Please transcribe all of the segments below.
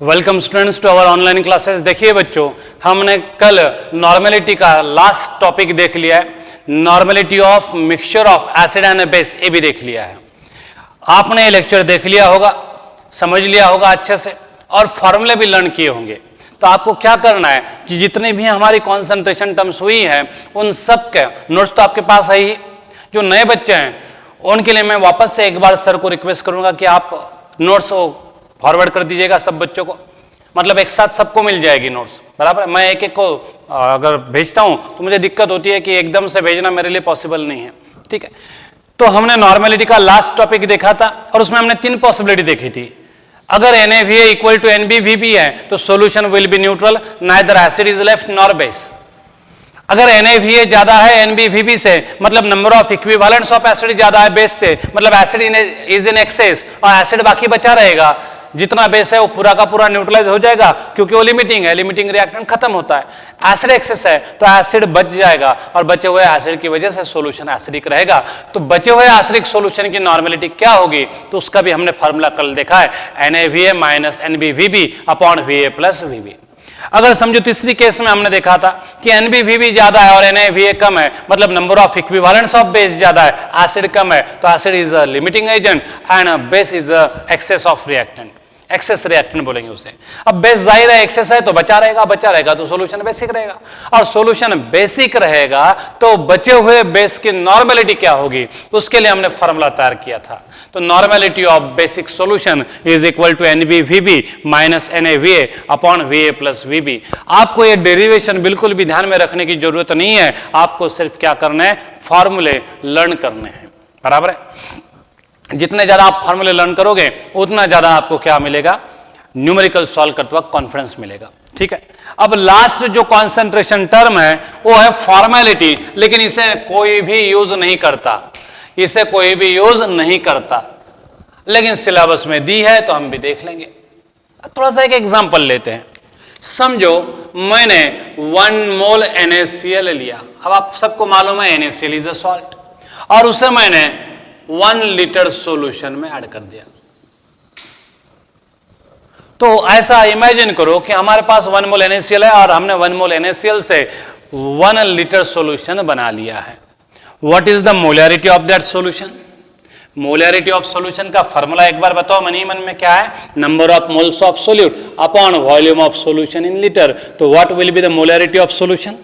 Welcome students to our online classes. देखिए बच्चों, हमने कल नॉर्मेलिटी का लास्ट टॉपिक देख लिया है। Normality of mixture of acid and base, ये भी देख लिया है। आपने ये लेक्चर देख लिया होगा, समझ लिया होगा अच्छे से, और फॉर्मूले भी लर्न किए होंगे। तो आपको क्या करना है कि जितनी भी हमारी कॉन्सेंट्रेशन टर्म्स हुई हैं उन सब के नोट्स तो आपके पास है ही। जो नए बच्चे हैं उनके लिए मैं वापस से एक बार सर को रिक्वेस्ट करूंगा कि आप नोट्स फॉरवर्ड कर दीजिएगा सब बच्चों को, मतलब एक साथ सबको मिल जाएगी नोट्स, बराबर। मैं एक एक को अगर भेजता हूं तो मुझे दिक्कत होती है कि एकदम से भेजना मेरे लिए पॉसिबल नहीं है, ठीक है। तो हमने नॉर्मेलिटी का लास्ट टॉपिक देखा था और उसमें हमने 3 पॉसिबिलिटी देखी थी। अगर NaVA इक्वल टू NbVb है तो solution will be neutral, neither acid is left nor base. अगर NaVA ज्यादा है NbVb से, मतलब number of equivalents of acid ज्यादा है बेस से, मतलब एसिड इज इन एक्सेस और एसिड बाकी बचा रहेगा, जितना बेस है वो पूरा का पूरा न्यूट्रलाइज हो जाएगा क्योंकि वो लिमिटिंग है, लिमिटिंग रिएक्टेंट खत्म होता है। एसिड एक्सेस है तो एसिड बच जाएगा और बचे हुए एसिड की वजह से सॉल्यूशन एसिडिक रहेगा। तो बचे हुए एसिडिक सॉल्यूशन की नॉर्मेलिटी क्या होगी तो उसका भी हमने फार्मूला कल देखा है, NaVA minus NbVb upon VA plus VB। अगर समझो तीसरी केस में हमने देखा था कि NbVb ज्यादा है और NaVA कम है, मतलब number of equivalents of base ज्यादा है, एसिड कम है, तो acid is a limiting agent and base is a excess of reactant, excess reactant बोलेंगे उसे। अब बेस जाहिर है एक्सेस है तो बचा रहेगा तो सॉल्यूशन बेसिक रहेगा, और सॉल्यूशन बेसिक रहेगा तो बचे हुए बेस की नॉर्मेलिटी क्या होगी उसके लिए हमने फार्मूला तैयार किया था। तो normality of basic solution is equal to NbVb minus NaVA upon VA plus VB। आपको ये डेरिवेशन बिल्कुल भी ध्यान में रखने की जरूरत नहीं है, आपको सिर्फ क्या करना है, फॉर्मूले लर्न करने हैं, बराबर है। जितने ज्यादा आप फॉर्मूले लर्न करोगे उतना ज्यादा आपको क्या मिलेगा, न्यूमेरिकल सॉल्व करते वक्त कॉन्फिडेंस मिलेगा, ठीक है। अब लास्ट जो कॉन्सेंट्रेशन टर्म है वो है फॉर्मेलिटी, लेकिन इसे कोई भी यूज नहीं करता, इसे कोई भी यूज नहीं करता, लेकिन सिलेबस में दी है तो हम भी देख लेंगे। थोड़ा सा एक एग्जांपल लेते हैं। समझो मैंने 1 मोल NaCl लिया। अब आप सबको मालूम है NaCl इज अ सॉल्ट, और उसे मैंने 1 लीटर सॉल्यूशन में ऐड कर दिया। तो ऐसा इमेजिन करो कि हमारे पास 1 मोल NaCl है और हमने 1 मोल NaCl से 1 लीटर सॉल्यूशन बना लिया है। What is the molarity of that solution? Molarity of solution का फार्मूला एक बार बताओ मन ही मन में क्या है, number of moles of solute upon volume of solution in litre. तो what will be the molarity of solution?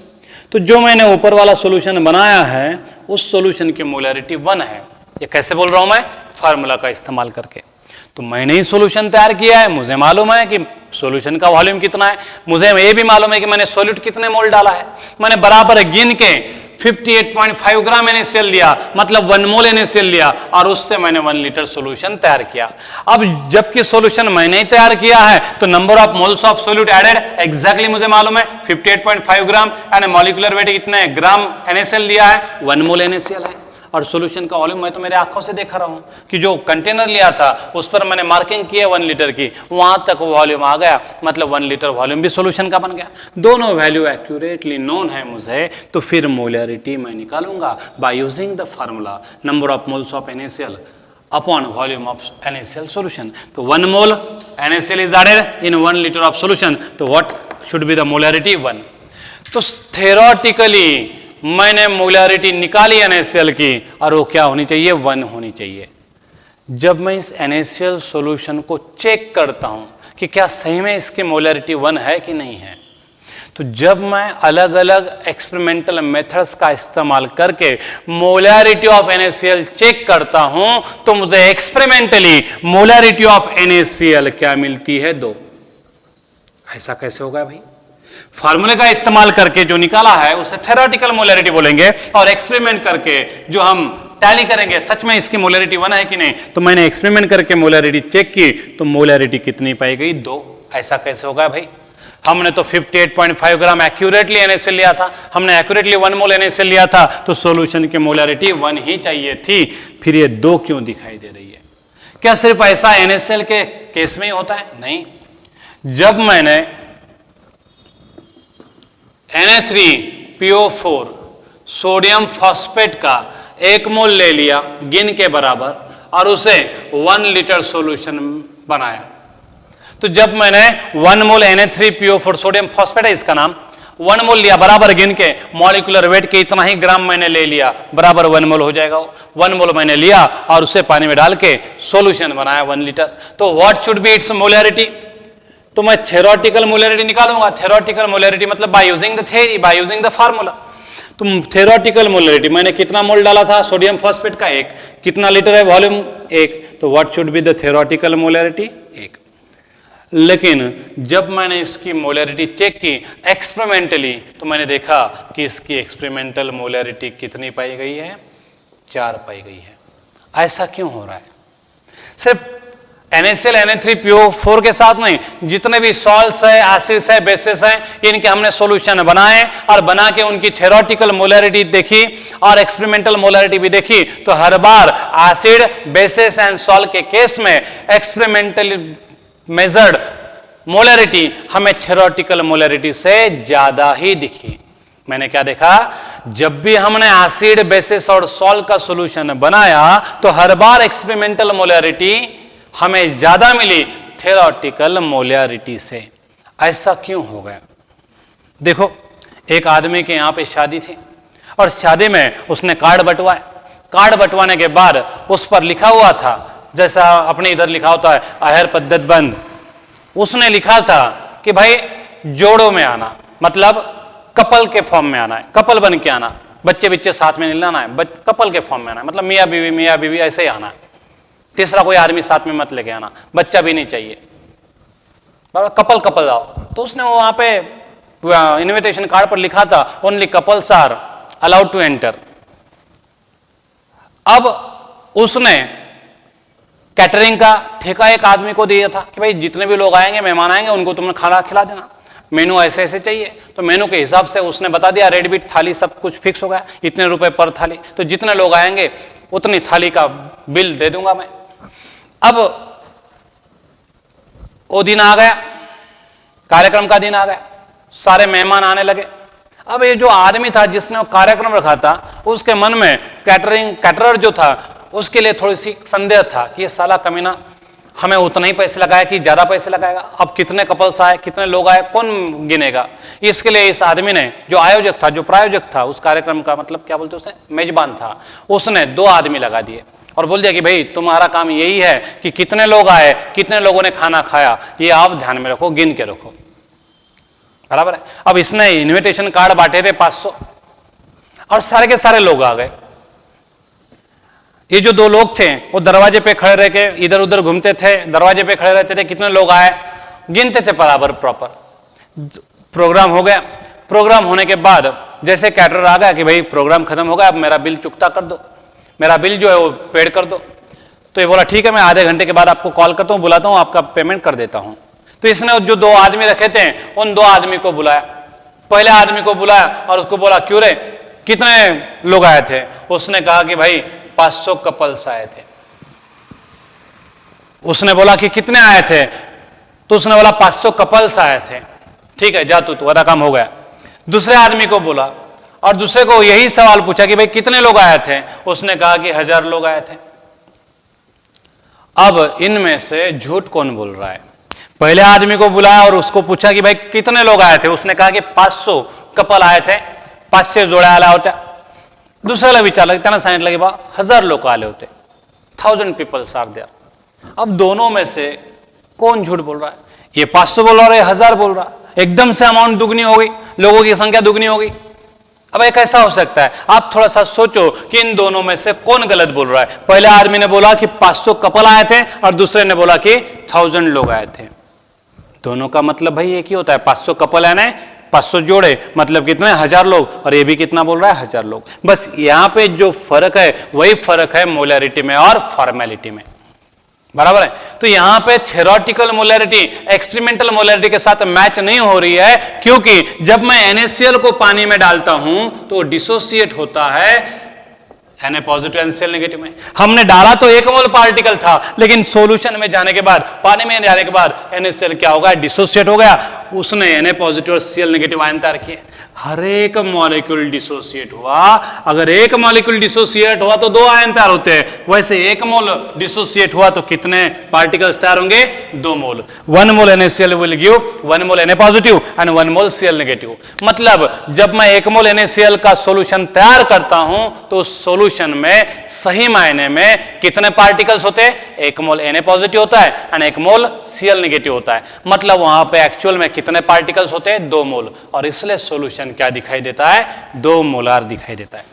तो जो मैंने ऊपर वाला सॉल्यूशन बनाया है उस सॉल्यूशन की मोलैरिटी 1 है। ये कैसे बोल रहा हूं मैं, फार्मूला का इस्तेमाल करके। तो मैंने ही सॉल्यूशन तैयार किया है, मुझे मालूम है कि सॉल्यूशन का वॉल्यूम कितना है, मुझे ये भी मालूम है कि मैंने सॉल्यूट कितने मोल डाला है। मैंने बराबर गिन के 58.5 ग्राम NaCl लिया, मतलब 1 मोल NaCl लिया, और उससे मैंने 1 लीटर सॉल्यूशन तैयार किया। अब जबकि सॉल्यूशन मैंने ही तैयार किया है तो number of moles of solute added exactly मुझे मालूम है 58.5 ग्राम, यानी मॉलिक्यूलर वेट कितने ग्राम NaCl लिया है, 1 मोल NaCl है। और सॉल्यूशन का वॉल्यूम मैं तो मेरे आंखों से देख रहा हूं कि जो कंटेनर लिया था उस पर मैंने मार्किंग की है 1 लीटर की, वहां तक वॉल्यूम आ गया, मतलब 1 लीटर वॉल्यूम भी सॉल्यूशन का बन गया। दोनों वैल्यू एक्यूरेटली नोन है मुझे, तो फिर मोलैरिटी मैं निकालूंगा by using the formula number of moles of NaCl upon volume of NaCl solution. तो 1 mole NaCl is added in 1 litre of solution, तो what should be the molarity, 1। तो theoretically मैंने मोलैरिटी निकाली NaCl की और वो क्या होनी चाहिए, 1 होनी चाहिए। जब मैं इस NaCl सॉल्यूशन को चेक करता हूं कि क्या सही में इसकी मोलैरिटी 1 है कि नहीं है, तो जब मैं अलग अलग एक्सपेरिमेंटल मेथड्स का इस्तेमाल करके मोलैरिटी ऑफ NaCl चेक करता हूं तो मुझे एक्सपेरिमेंटली मोलैरिटी ऑफ NaCl क्या मिलती है, 2। ऐसा कैसे होगा भाई? फार्मूले का इस्तेमाल करके जो निकाला है उसे थ्योरेटिकल मोलैरिटी बोलेंगे, और एक्सपेरिमेंट करके जो हम टैली करेंगे सच में इसकी मोलैरिटी 1 है कि नहीं। तो मैंने एक्सपेरिमेंट करके मोलैरिटी चेक की तो मोलैरिटी कितनी पाई गई, 2। ऐसा कैसे होगा भाई? हमने तो 58.5 ग्राम एक्यूरेटली NaCl लिया था, हमने एक्यूरेटली 1 मोल NaCl लिया था, तो सॉल्यूशन की मोलैरिटी 1 ही चाहिए थी, फिर ये 2 क्यों दिखाई दे रही है? क्या सिर्फ ऐसा NaCl के केस में ही होता है? नहीं। जब मैंने Na3PO4 सोडियम फॉस्फेट का 1 मोल ले लिया गिन के बराबर और उसे 1 लीटर सॉल्यूशन बनाया, तो जब मैंने 1 मोल Na3PO4 सोडियम फॉस्फेट है इसका नाम, 1 मोल लिया बराबर गिन के, मॉलिक्यूलर वेट के इतना ही ग्राम मैंने ले लिया, बराबर 1 मोल हो जाएगा। 1 मोल मैंने लिया और उसे पानी में डाल के सॉल्यूशन बनाया 1 लीटर। तो what should B it's molarity? तो मैं थ्योरेटिकल मोलैरिटी निकालूंगा। थ्योरेटिकल मोलैरिटी मतलब bye using the theory, bye using the formula. तो थ्योरेटिकल मोलैरिटी मैंने कितना मोल डाला था सोडियम फॉस्फेट का? 1। कितना लीटर है वॉल्यूम? 1। तो what should be the theoretical molarity? 1। लेकिन जब मैंने इसकी मोलैरिटी चेक की एक्सपेरिमेंटली, तो मैंने देखा कि इसकी एक्सपेरिमेंटल मोलैरिटी कितनी पाई गई है? 4 पाई गई है। ऐसा क्यों हो रहा है? सिर्फ NaCl Na3PO4 के साथ नहीं, जितने भी सॉल्ट्स है, एसिड्स है, बेसिस है, इनके हमने सॉल्यूशन बनाए और बना के उनकी थ्योरेटिकल मोलैरिटी देखी और एक्सपेरिमेंटल मोलैरिटी भी देखी। तो हर बार एसिड, बेसिस एंड सॉल्ट के केस में एक्सपेरिमेंटल मेजर्ड मोलैरिटी हमें थ्योरेटिकल मोलैरिटी से ज्यादा ही दिखी। मैंने क्या देखा? जब भी हमने एसिड, बेसिस और सॉल्ट का सॉल्यूशन बनाया तो हर बार एक्सपेरिमेंटल मोलैरिटी हमें ज्यादा मिली थ्योरेटिकल मोलैरिटी से। ऐसा क्यों हो गया? देखो, एक आदमी के यहां पे शादी थी और शादी में उसने कार्ड बंटवाए। कार्ड बंटवाने के बाद उस पर लिखा हुआ था, जैसा अपने इधर लिखा होता है आहर पद्धत बंद, उसने लिखा था कि भाई जोड़ों में आना, मतलब कपल के फॉर्म में आना है, कपल बन के आना, बच्चे बच्चे साथ में नहीं लाना है, कपल के फॉर्म में आना है, मतलब मियाँ बीवी ऐसे ही आना है। तीसरा कोई आदमी साथ में मत लेके आना, बच्चा भी नहीं चाहिए, कपल कपल आओ। तो उसने वहां पे इनविटेशन कार्ड पर लिखा था only couples are allowed to enter. अब उसने कैटरिंग का ठेका एक आदमी को दिया था कि भाई जितने भी लोग आएंगे, मेहमान आएंगे, उनको तुमने खाना खिला देना, मेनू ऐसे ऐसे चाहिए। तो मेनू के हिसाब से उसने बता दिया, रेड बीट थाली सब कुछ फिक्स हो गया, इतने रुपए पर थाली। तो जितने लोग आएंगे उतनी थाली का बिल दे दूंगा मैं। अब वो दिन आ गया, कार्यक्रम का दिन आ गया, सारे मेहमान आने लगे। अब ये जो आदमी था जिसने वो कार्यक्रम रखा था, उसके मन में कैटरर जो था उसके लिए थोड़ी सी संदेह था कि ये साला कमीना हमें उतना ही पैसे लगाया कि ज्यादा पैसे लगाएगा। अब कितने कपल्स आए, कितने लोग आए, कौन गिनेगा? इसके लिए इस आदमी ने, जो आयोजक था, जो प्रायोजक था उस कार्यक्रम का, मतलब क्या बोलते उसे, मेजबान था, उसने 2 आदमी लगा दिए और बोल दिया कि भाई तुम्हारा काम यही है कि कितने लोग आए, कितने लोगों ने खाना खाया, ये आप ध्यान में रखो, गिन के रखो, बराबर है। अब इसने इन्विटेशन कार्ड बांटे थे 500 और सारे के सारे लोग आ गए। ये जो 2 लोग थे वो दरवाजे पे खड़े रह के इधर उधर घूमते थे, दरवाजे पे खड़े रहते थे, कितने लोग आए गिनते थे बराबर प्रॉपर। प्रोग्राम हो गया। प्रोग्राम होने के बाद जैसे कैटरर आ गया कि भाई प्रोग्राम खत्म हो गया, अब मेरा बिल चुकता कर दो, मेरा बिल जो है वो पेड कर दो। तो ये बोला ठीक है, मैं आधे घंटे के बाद आपको कॉल करता हूँ, बुलाता हूँ, आपका पेमेंट कर देता हूँ। तो इसने जो 2 आदमी रखे थे उन 2 आदमी को बुलाया। पहले आदमी को बुलाया और उसको बोला क्यों रे, कितने लोग आए थे? उसने कहा कि भाई 500 कपल्स आए थे। उसने बोला कि कितने आए थे? तो उसने बोला 500 कपल्स आए थे। ठीक है, जा तू, तुम्हारा काम हो गया। दूसरे आदमी को बोला और दूसरे को यही सवाल पूछा कि भाई कितने लोग आए थे? उसने कहा कि 1000 लोग आए थे। अब इनमें से झूठ कौन बोल रहा है? पहले आदमी को बुलाया और उसको पूछा कि भाई कितने लोग आए थे? उसने कहा कि 500 कपल आए थे, 500 जोड्या आल्या होत्या। दुसऱ्याला विचारलं, त्यानं सांगितलं की बा 1000 लोक आले होते, 1000 पीपल्स आर देयर। अब दोनों में से कौन झूठ बोल रहा है? ये 500 बोल रहा है, 1000 बोल रहा है। एकदम से अमाउंट दुगनी हो गई, लोगों की संख्या दुगनी हो गई। अब एक ऐसा हो सकता है, आप थोड़ा सा सोचो कि इन दोनों में से कौन गलत बोल रहा है। पहले आदमी ने बोला कि 500 कपल आए थे और दूसरे ने बोला कि 1000 लोग आए थे। दोनों का मतलब भाई एक ही होता है, 500 कपल है ना, 500 जोड़े मतलब कितने? 1000 लोग। और ये भी कितना बोल रहा है? 1000 लोग। बस यहां पे जो फर्क है वही फर्क है मोलैरिटी में और फॉर्मेलिटी में, बराबर है। तो यहां पे थ्योरेटिकल मोलैरिटी एक्सपेरिमेंटल मोलैरिटी के साथ मैच नहीं हो रही है, क्योंकि जब मैं NaCl को पानी में डालता हूं तो डिसोसिएट होता है Na पॉजिटिव NaCl नेगेटिव में। हमने डाला तो 1 मोल पार्टिकल था, लेकिन सॉल्यूशन में जाने के बाद, पानी में जाने के बाद NaCl क्या होगा? डिसोसिएट हो गया, उसने Na पॉजिटिव और Cl नेगेटिव आयन तैयार किए। हर एक मॉलिक्यूल डिसोसिएट हुआ। अगर एक मॉलिक्यूल डिसोसिएट हुआ तो 2 आयन तैयार होते हैं, वैसे 1 मोल डिसोसिएट हुआ तो कितने पार्टिकल्स तैयार होंगे? 2 मोल। 1 mole NaCl will give 1 mole Na positive and 1 mole Cl negative. मतलब जब मैं 1 मोल NaCl का सॉल्यूशन तैयार करता हूं तो उस सॉल्यूशन में सही मायने में कितने पार्टिकल्स होते हैं? 1 मोल Na पॉजिटिव होता है एंड 1 मोल Cl नेगेटिव होता है। मतलब वहां पे एक्चुअल में कितने पार्टिकल्स होते हैं? 2 मोल। और इसलिए सॉल्यूशन क्या दिखाई देता है? 2 मोलार दिखाई देता है।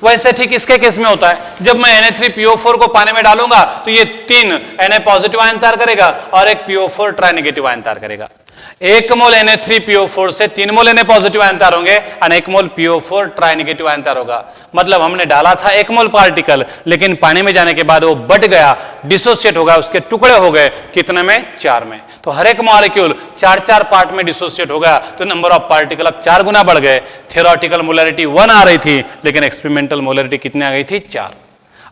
वैसे ठीक इसके केस में होता है, जब मैं Na3PO4 को पानी में डालूंगा तो ये 3 Na पॉजिटिव आयन तैयार करेगा और एक PO4 ट्राई नेगेटिव आयन तैयार करेगा। 1 मोल Na3PO4 से 3 मोल Na पॉजिटिव आयन तैयार होंगे और 1 मोल PO4 ट्राई नेगेटिव आयन तैयार होगा। मतलब हमने डाला था 1 मोल पार्टिकल, लेकिन पानी में जाने के बाद वो बढ़ गया, डिसोसिएट हो गया, उसके टुकड़े हो गए कितने में? 4 में। तो हर एक मॉलिक्यूल 4-4 पार्ट में डिसोसिएट हो गया तो नंबर ऑफ पार्टिकल अब 4 गुना बढ़ गए। थ्योरेटिकल मोलैरिटी 1 आ रही थी, लेकिन एक्सपेरिमेंटल मोलैरिटी कितनी आ गई थी? 4।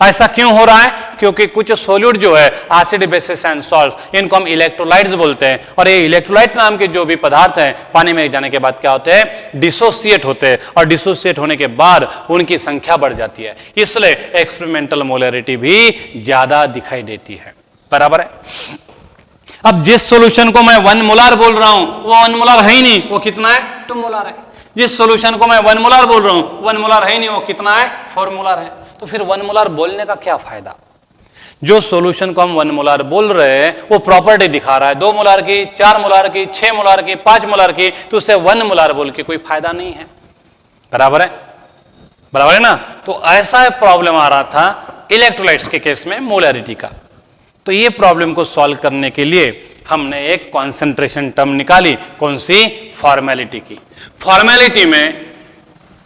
ऐसा क्यों हो रहा है? क्योंकि कुछ सॉल्यूट जो है एसिड, बेसिस एंड सॉल्ट, इनको हम इलेक्ट्रोलाइट्स बोलते हैं, और ये इलेक्ट्रोलाइट नाम के जो भी पदार्थ हैं पानी में जाने के बाद क्या होते हैं? डिसोसिएट होते हैं, और डिसोसिएट होने के बाद उनकी संख्या बढ़ जाती है, इसलिए एक्सपेरिमेंटल मोलैरिटी भी ज्यादा दिखाई देती है। बराबर है। अब जिस सॉल्यूशन को मैं 1 मोलार बोल रहा हूं वो 1 मोलार है ही नहीं, वो कितना है? 2 मोलार है। जिस सॉल्यूशन को मैं 1 मोलार बोल रहा हूं 1 मोलार है ही नहीं, वो कितना है? 4 मोलार है। तो फिर 1 मोलार बोलने का क्या फायदा? जो सॉल्यूशन को हम 1 मोलार बोल रहे हैं वो प्रॉपर्टी दिखा रहा है 2 मोलार की, 4 मोलार की, 6 मोलार की, 5 मोलार की, तो उसे 1 मोलार बोल के कोई फायदा नहीं है। बराबर है? बराबर है ना? तो ऐसा प्रॉब्लम आ रहा था इलेक्ट्रोलाइट्स के केस में मोलैरिटी का। तो ये प्रॉब्लम को सॉल्व करने के लिए हमने एक कॉन्सेंट्रेशन टर्म निकाली। कौन सी? फॉर्मेलिटी की। फॉर्मेलिटी में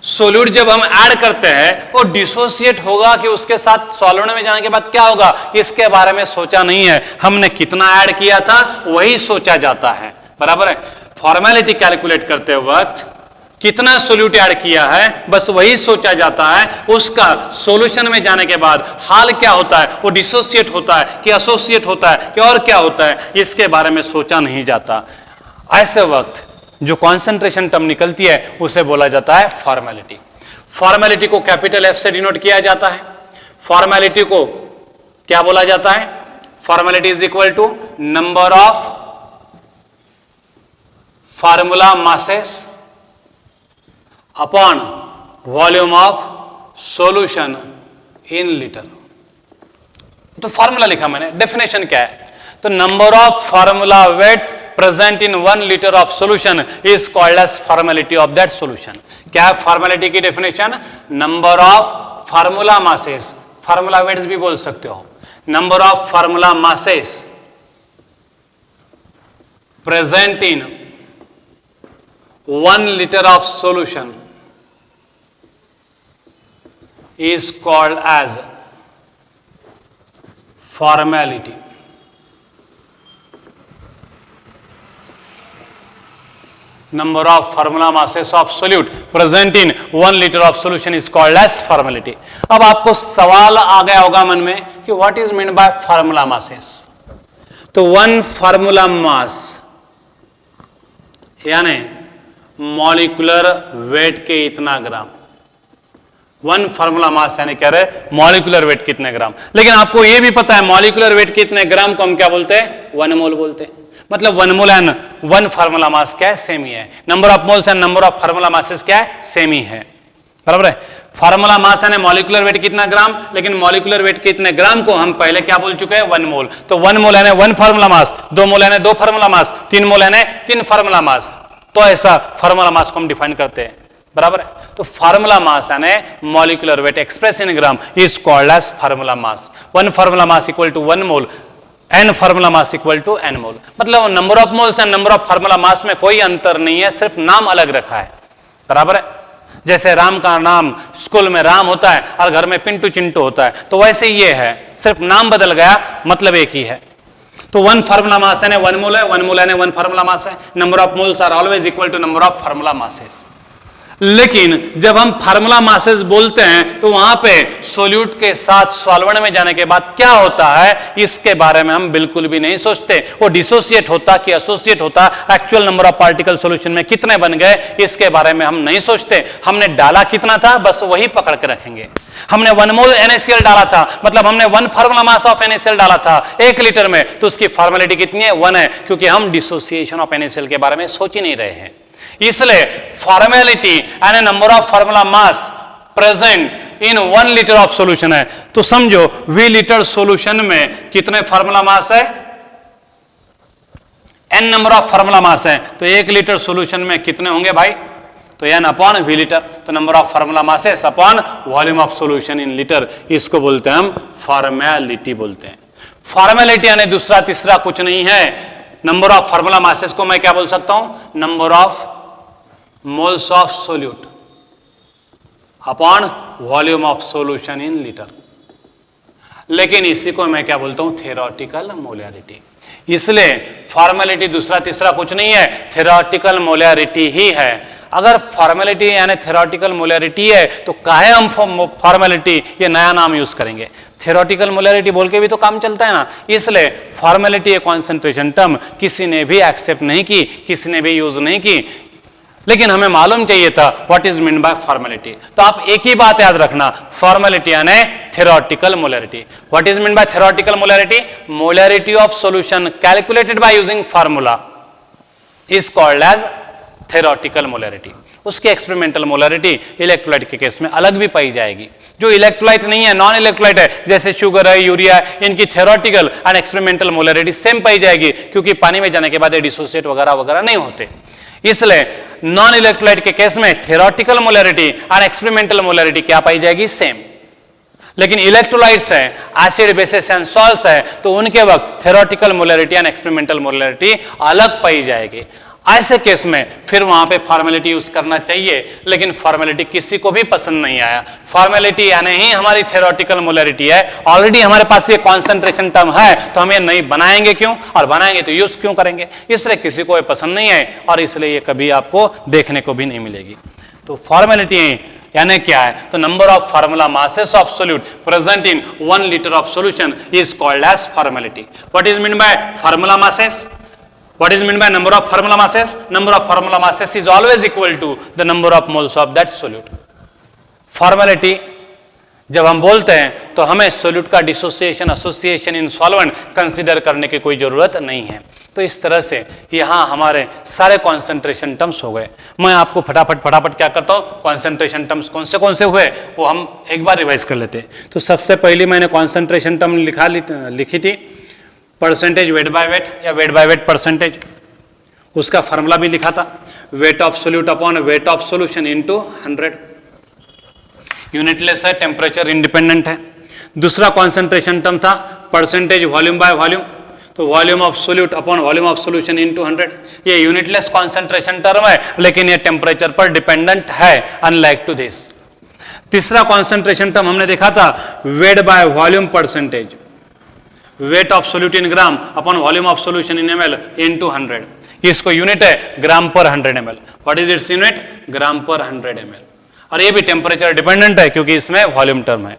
सोल्यूट जब हम ऐड करते हैं वो डिसोसिएट होगा कि उसके साथ सॉल्वेंट में जाने के बाद क्या होगा, इसके बारे में सोचा नहीं है। हमने कितना ऐड किया था वही सोचा जाता है। बराबर है? फॉर्मेलिटी कैलकुलेट करते वक्त कितना सोल्यूट ऐड किया है बस वही सोचा जाता है। उसका सॉल्यूशन में जाने के बाद हाल क्या होता है, वो डिसोसिएट होता है कि एसोसिएट होता है कि और क्या होता है, इसके बारे में सोचा नहीं जाता। ऐसे वक्त जो कॉन्सेंट्रेशन टर्म निकलती है उसे बोला जाता है फॉर्मेलिटी। फॉर्मेलिटी को कैपिटल F से डिनोट किया जाता है। फॉर्मेलिटी को क्या बोला जाता है? Formality is equal to number of formula masses upon volume of solution in litre. तो फॉर्मूला लिखा मैंने, डेफिनेशन क्या है? तो number of formula weights present in 1 litre of solution is called as formality of that solution. क्या है formality की definition? Number of formula masses, formula weights भी बोल सकते हो, number of formula masses present in 1 liter of solution is called as formality. Number of formula masses of solute present in 1 liter of solution is called as formality. अब आपको सवाल आ गया होगा मन में कि what is meant by formula masses? तो 1 formula mass यानी मॉलिक्यूलर वेट के इतना ग्राम, 1 फार्मूला मास यानी कह रहे मॉलिक्यूलर वेट कितने ग्राम। लेकिन आपको यह भी पता है मॉलिक्यूलर वेट कितने ग्राम को हम क्या बोलते हैं? 1 मोल बोलते हैं। मतलब 1 मोल एंड 1 फार्मूला मास क्या है? सेम ही है। Number of moles and number of formula masses क्या है? सेम ही है। बराबर है? फार्मूला मास यानी मॉलिक्यूलर वेट कितना ग्राम, लेकिन मॉलिक्यूलर वेट कितने ग्राम को हम पहले क्या बोल चुके हैं? 1 मोल। तो 1 मोल यानी 1 फार्मूला मास, 2 मोल यानी 2 फार्मूला मास, 3 मोल यानी 3 फार्मूला मास। तो ऐसा फार्मूला मास को हम डिफाइन करते हैं। बराबर है? तो फार्मूला मास यानी molecular weight express in gram is called as formula mass. 1 formula mass equal to 1 mole, n formula mass equal to n mole. मतलब number of moles and number of formula mass में कोई अंतर नहीं है, सिर्फ नाम अलग रखा है। बराबर है? जैसे राम का नाम स्कूल में राम होता है और घर में पिंटू चिंटू होता है, तो वैसे ये है, सिर्फ नाम बदल गया, मतलब एक ही है। तो 1 फार्मूला मास है 1 मोल है, 1 मोल है 1 फार्मूला मास है। Number of moles are always equal to number of formula masses. लेकिन जब हम फार्मूला मासेस बोलते हैं तो वहां पे सोल्यूट के साथ सॉल्वेंट में जाने के बाद क्या होता है इसके बारे में हम बिल्कुल भी नहीं सोचते। वो डिसोसिएट होता कि एसोसिएट होता, actual number of particle solution में कितने बन गए इसके बारे में हम नहीं सोचते। हमने डाला कितना था बस वही पकड़ के रखेंगे। हमने 1 मोल NaCl डाला था, मतलब हमने 1 फार्मूला मास ऑफ NaCl डाला था 1 लीटर में, तो उसकी फॉर्मेलिटी कितनी है 1 है, क्योंकि हम डिसोसिएशन ऑफ NaCl के बारे में सोच ही नहीं रहे हैं। इसलिए formality and number of formula mass present in 1 litre of solution है। तो समझो V लीटर सॉल्यूशन में कितने फार्मूला मास है, n number of formula mass है, तो 1 लीटर सॉल्यूशन में कितने होंगे भाई, तो n अपॉन V लीटर, तो number of formula masses upon volume of solution in litre, इसको बोलते हैं हम फॉर्मेलिटी बोलते हैं। फॉर्मेलिटी यानी दूसरा तीसरा कुछ नहीं है। नंबर ऑफ फार्मूला मासेस को मैं क्या बोल सकता हूं, number of moles of solute upon volume of solution in litre. लेकिन इसी को मैं क्या बोलता हूं, थ्योरेटिकल मोलैरिटी। इसलिए फॉर्मेलिटी दूसरा तीसरा कुछ नहीं है, थ्योरेटिकल मोलैरिटी ही है। अगर फॉर्मेलिटी यानी थ्योरेटिकल मोलैरिटी है तो काहे हम फॉर्मेलिटी ये नया नाम यूज करेंगे, थ्योरेटिकल मोलैरिटी बोल के भी तो काम चलता है ना। इसलिए फॉर्मेलिटी एक कॉन्सेंट्रेशन टर्म किसी ने भी एक्सेप्ट नहीं की, किसी ने भी यूज नहीं की, लेकिन हमें मालूम चाहिए था what is mean by formality. तो आप एक ही बात याद रखना, फॉर्मेलिटी यानी theoretical molarity. What is mean by theoretical molarity, molarity of solution calculated by using formula is called as theoretical molarity. उसकी एक्सपेरिमेंटल मोलैरिटी इलेक्ट्रोलाइट के केस में अलग भी पाई जाएगी। जो इलेक्ट्रोलाइट नहीं है, नॉन इलेक्ट्रोलाइट है, जैसे शुगर है, यूरिया है, इनकी theoretical and experimental molarity same पाई जाएगी, क्योंकि पानी में जाने के बाद डिसोसिएट वगैरह वगैरह नहीं होते। इसलिए नॉन इलेक्ट्रोलाइट के केस में theoretical molarity and experimental molarity क्या पाई जाएगी, सेम। लेकिन इलेक्ट्रोलाइट्स है, एसिड बेसिस एंड सॉल्ट्स है, तो उनके वक्त theoretical molarity and experimental molarity अलग पाई जाएगी। ऐसे केस में फिर वहां पे फॉर्मेलिटी यूज करना चाहिए, लेकिन फॉर्मेलिटी किसी को भी पसंद नहीं आया। फॉर्मेलिटी यानी ही हमारी थ्योरेटिकल मोलैरिटी है, ऑलरेडी हमारे पास ये कॉन्सेंट्रेशन टर्म है, तो हम ये नहीं बनाएंगे क्यों, और बनाएंगे तो यूज क्यों करेंगे। इसलिए किसी को ये पसंद नहीं है और इसलिए ये कभी आपको देखने को भी नहीं मिलेगी। तो फॉर्मेलिटी यानी क्या है, तो number of formula masses of solute present in 1 litre of solution is called as formality. What is mean by formula masses, what is meant by number of formula masses, number of formula masses is always equal to the number of moles of that solute। Formality जब हम बोलते हैं तो हमें solute का dissociation association in solvent consider करने की कोई जरूरत नहीं है। तो इस तरह से यहाँ हमारे सारे कॉन्सेंट्रेशन टर्म्स हो गए। मैं आपको फटाफट क्या करता हूँ, कॉन्सेंट्रेशन टर्म्स कौन से हुए वो हम एक बार रिवाइज कर लेते हैं। तो सबसे पहले मैंने कॉन्सेंट्रेशन टर्म लिखी थी, परसेंटेज वेट बाय वेट या वेट बाय वेट परसेंटेज, उसका फार्मूला भी लिखा था, wait of solute upon weight of solution into 100। Unitless है, टेम्परेचर इंडिपेंडेंट है। दूसरा कॉन्सेंट्रेशन टर्म था परसेंटेज वॉल्यूम बाय वॉल्यूम, तो volume of solute upon volume of solution into 100। ये यूनिटलेस कॉन्सेंट्रेशन टर्म है, लेकिन ये टेम्परेचर पर डिपेंडेंट है, अनलाइक टू दिस। तीसरा कॉन्सेंट्रेशन टर्म हमने देखा था weight by volume percentage, weight of solute in gram upon volume of solution in ml into 100। इसको यूनिट है gram per 100 ml। What is its unit, gram per 100 ml। और ये भी temperature dependent है क्योंकि इसमें वॉल्यूम टर्म है।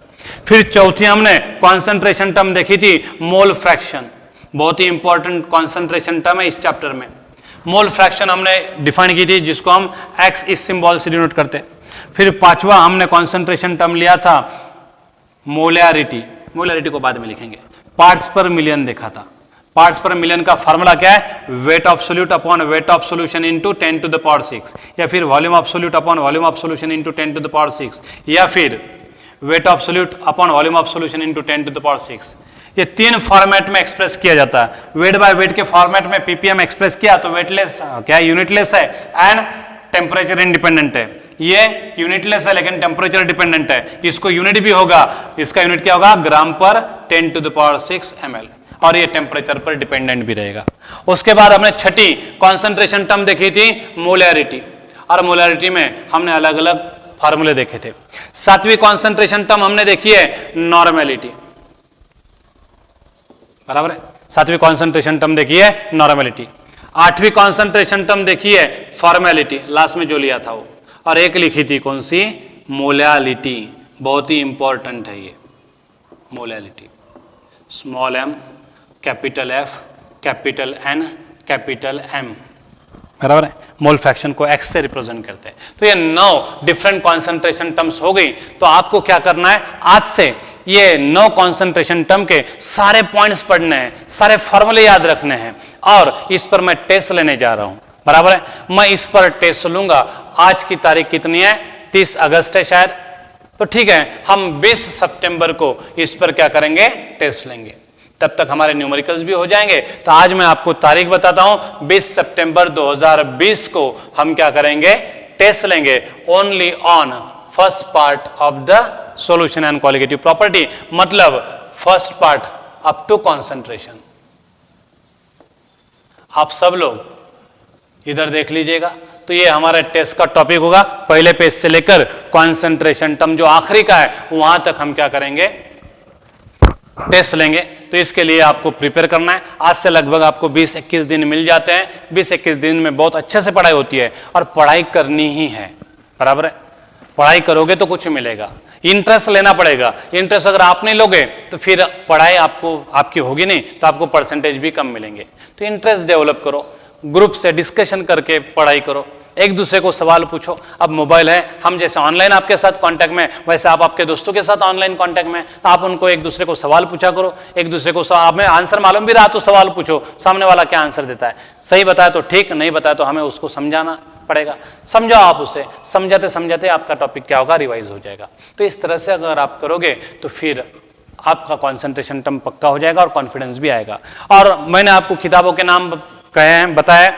फिर चौथी हमने कॉन्सेंट्रेशन टर्म देखी थी मोल फ्रैक्शन, बहुत ही इंपॉर्टेंट कॉन्सेंट्रेशन टर्म है इस चैप्टर में। मोल फ्रैक्शन हमने डिफाइन की थी, जिसको हम x इस सिंबल से डिनोट करते हैं। फिर पांचवा हमने कॉन्सेंट्रेशन टर्म लिया था मोलैरिटी, मोलैरिटी को बाद में लिखेंगे। पार्ट्स पर मिलियन देखा था। पार्ट्स पर मिलियन का फार्मूला क्या है, weight of solute upon weight of solution into 10 to the power 6, या फिर volume of solute upon volume of solution into 10 to the power 6, या फिर weight of solute upon volume of solution into 10 to the power 6। ये तीन format में express किया जाता है। वेट बाय वेट के फॉर्मेट में पीपीएम एक्सप्रेस किया तो वेटलेस क्या यूनिटलेस है एंड टेम्परेचर इंडिपेंडेंट है। ये यूनिटलेस है लेकिन टेम्परेचर डिपेंडेंट है, इसको यूनिट भी होगा, इसका यूनिट क्या होगा, ग्राम पर 10 टू द पावर 6 ml, और ये टेम्परेचर पर डिपेंडेंट भी रहेगा। उसके बाद हमने छठी कॉन्सेंट्रेशन टर्म देखी थी मोलैरिटी, और मोलैरिटी में हमने अलग अलग फार्मूले देखे थे। सातवीं कॉन्सेंट्रेशन टर्म हमने देखी है नॉर्मेलिटी, बराबर है, सातवीं कॉन्सेंट्रेशन टर्म देखी है नॉर्मेलिटी। आठवीं कॉन्सेंट्रेशन टर्म देखी है फॉर्मेलिटी, लास्ट में जो लिया था वो। और एक लिखी थी कौन सी, मोलैलिटी, बहुत ही इंपॉर्टेंट है ये molality, small m, capital F, capital N, capital M, बराबर है। मोल फ्रैक्शन को x से रिप्रेजेंट करते हैं। तो ये 9 डिफरेंट कॉन्सेंट्रेशन टर्म्स हो गई। तो आपको क्या करना है, आज से ये 9 कॉन्सेंट्रेशन टर्म के सारे पॉइंट्स पढ़ने हैं, सारे फॉर्मूले याद रखने हैं, और इस पर मैं टेस्ट लेने जा रहा हूं, बराबर है। मैं इस पर टेस्ट लूंगा। आज की तारीख कितनी है, 30 अगस्त है शायद। तो ठीक है, हम 20 सितंबर को इस पर क्या करेंगे, टेस्ट लेंगे। तब तक हमारे न्यूमेरिकल्स भी हो जाएंगे। तो आज मैं आपको तारीख बताता हूं, 20 सितंबर 2020 को हम क्या करेंगे, टेस्ट लेंगे only on first part of the solution and colligative property, मतलब first part up to concentration. आप सब लोग इधर देख लीजिएगा। तो ये हमारे टेस्ट का टॉपिक होगा, पहले पेज से लेकर कॉन्सेंट्रेशन टर्म जो आखिरी का है वहां तक हम क्या करेंगे, टेस्ट लेंगे। तो इसके लिए आपको प्रिपेयर करना है। आज से लगभग आपको 20-21 दिन मिल जाते हैं। 20-21 दिन में बहुत अच्छे से पढ़ाई होती है, और पढ़ाई करनी ही है, बराबर है। पढ़ाई करोगे तो कुछ मिलेगा, इंटरेस्ट लेना पड़ेगा। इंटरेस्ट अगर आप नहीं लोगे तो फिर पढ़ाई आपकी होगी नहीं, तो आपको परसेंटेज भी कम मिलेंगे। तो इंटरेस्ट डेवलप करो, ग्रुप से डिस्कशन करके पढ़ाई करो, एक दूसरे को सवाल पूछो। अब मोबाइल है, हम जैसे ऑनलाइन आपके साथ कांटेक्ट में, वैसे आप आपके दोस्तों के साथ ऑनलाइन कांटेक्ट में, तो आप उनको एक दूसरे को सवाल पूछा करो। एक दूसरे को हमें आंसर मालूम भी रहा तो सवाल पूछो, सामने वाला क्या आंसर देता है, सही बताया तो ठीक, नहीं बताया तो हमें उसको समझाना पड़ेगा। समझाओ आप उसे, समझाते समझाते आपका टॉपिक क्या होगा, रिवाइज हो जाएगा। तो इस तरह से अगर आप करोगे तो फिर आपका कॉन्सेंट्रेशन टर्म पक्का हो जाएगा और कॉन्फिडेंस भी आएगा। और मैंने आपको किताबों के नाम कहे हैं, बताया।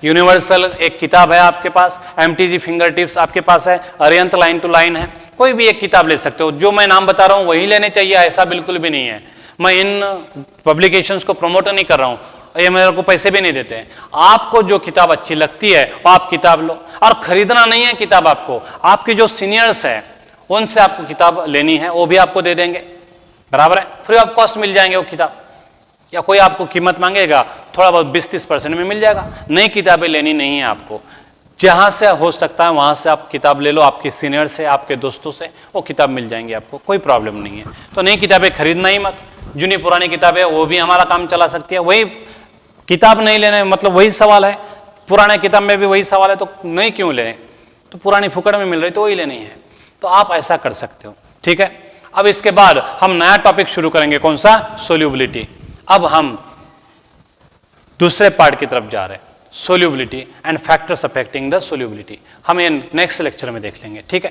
यूनिवर्सल एक किताब है आपके पास, MTG फिंगर टिप्स आपके पास है, अरिहंत लाइन टू लाइन है। कोई भी एक किताब ले सकते हो, जो मैं नाम बता रहा हूँ वही लेने चाहिए, ऐसा बिल्कुल भी नहीं है। मैं इन पब्लिकेशंस को प्रमोट नहीं कर रहा हूँ, ये मेरे को पैसे भी नहीं देते हैं। आपको जो किताब अच्छी लगती है वो आप किताब लो, और खरीदना नहीं है किताब आपको, आपके जो सीनियर्स हैं उनसे आपको किताब लेनी है, वो भी आपको दे देंगे, बराबर है। फ्री ऑफ कॉस्ट मिल जाएंगे वो किताब, या कोई आपको कीमत मांगेगा थोड़ा बहुत 20-30% में मिल जाएगा। नई किताबें लेनी नहीं है आपको, जहां से हो सकता है वहां से आप किताब ले लो, आपके सीनियर से, आपके दोस्तों से, वो किताब मिल जाएंगी आपको, कोई प्रॉब्लम नहीं है। तो नई किताबें खरीदना ही मत, जुनी पुरानी किताबें वो भी हमारा काम चला सकती है। वही किताब नहीं लेने मतलब वही सवाल है, पुराने किताब में भी वही सवाल है, तो नई क्यों लें, तो पुरानी फुकड़ में मिल रही तो वही लेनी है। तो आप ऐसा कर सकते हो, ठीक है। अब इसके बाद हम नया टॉपिक शुरू करेंगे, कौन सा, सोल्यूबिलिटी। अब हम दूसरे पार्ट की तरफ जा रहे हैं, solubility and factors affecting the solubility. हम ये नेक्स्ट लेक्चर में देख लेंगे, ठीक है।